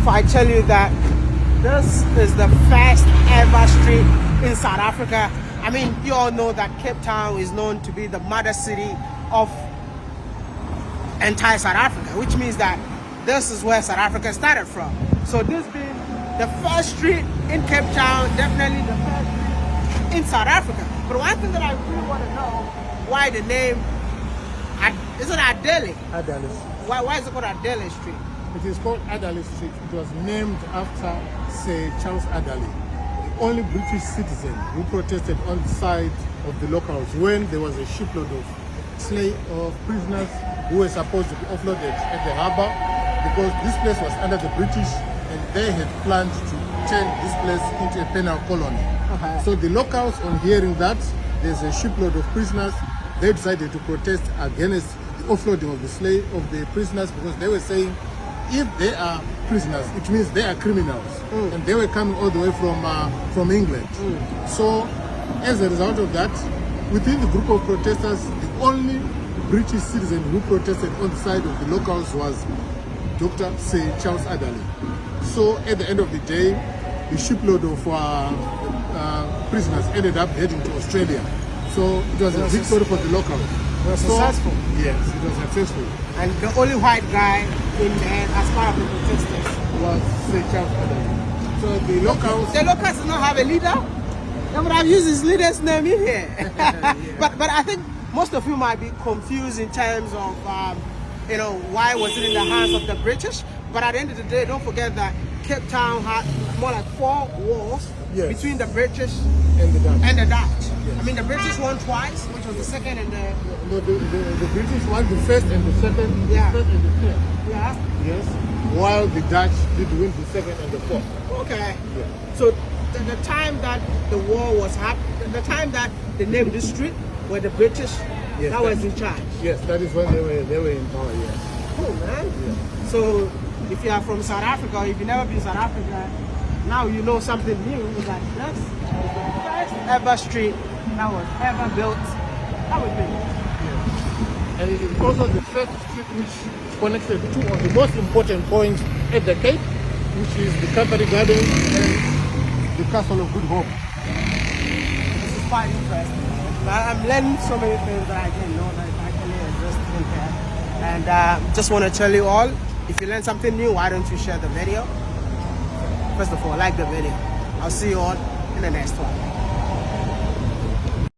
if I tell you that this is the first ever street in South Africa? I mean, you all know that Cape Town is known to be the mother city of entire South Africa, which means that this is where South Africa started from. So this being the first street in Cape Town, definitely the first street in South Africa. But one thing that I really want to know, why the name, is it Adele? Adele. Why is it called Adele Street? It is called Adele Street. It was named after Sir Charles Adele, the only British citizen who protested on the side of the locals when there was a shipload of prisoners who were supposed to be offloaded at the harbour, because this place was under the British and they had planned to turn this place into a penal colony. So the locals, on hearing that there's a shipload of prisoners, they decided to protest against the offloading of the prisoners, because they were saying if they are prisoners, it means they are criminals, and they were coming all the way from England. So as a result of that, within the group of protesters, the only British citizen who protested on the side of the locals was Dr. Sir Charles Adele. So at the end of the day, the shipload of prisoners ended up heading to Australia. So it was a victory for the locals. It was successful. Yes, it was successful. And the only white guy in there as part of the protesters was Sir Charles Adele. So the locals do not have a leader. They would have used his leader's name in here. But I think most of you might be confused in terms of why was it in the hands of the British. But at the end of the day, don't forget that Cape Town had more like 4 wars between the British and the Dutch. Yes. I mean, the British won twice, which was the second and the... The British won the first and the second, Yeah. the third and the third. Yeah. Yes. While the Dutch did win the second and the fourth. Okay. Yeah. So the time that the war was happening, the time that they named this street, were the British that was in charge. Yes, that is when they were in power. Yes. Cool, man. Yeah. So if you are from South Africa, or if you've never been to South Africa, now you know something new, is that this is the first ever street that was ever built. That was big. Yeah. And it is also the first street which connected two of the most important points at the Cape, which is the Capri Garden and the Castle of Good Hope. This is quite interesting. I'm learning so many things that I didn't know that actually exist in here. And just want to tell you all, if you learn something new, why don't you share the video? First of all, like the video. I'll see you all in the next one.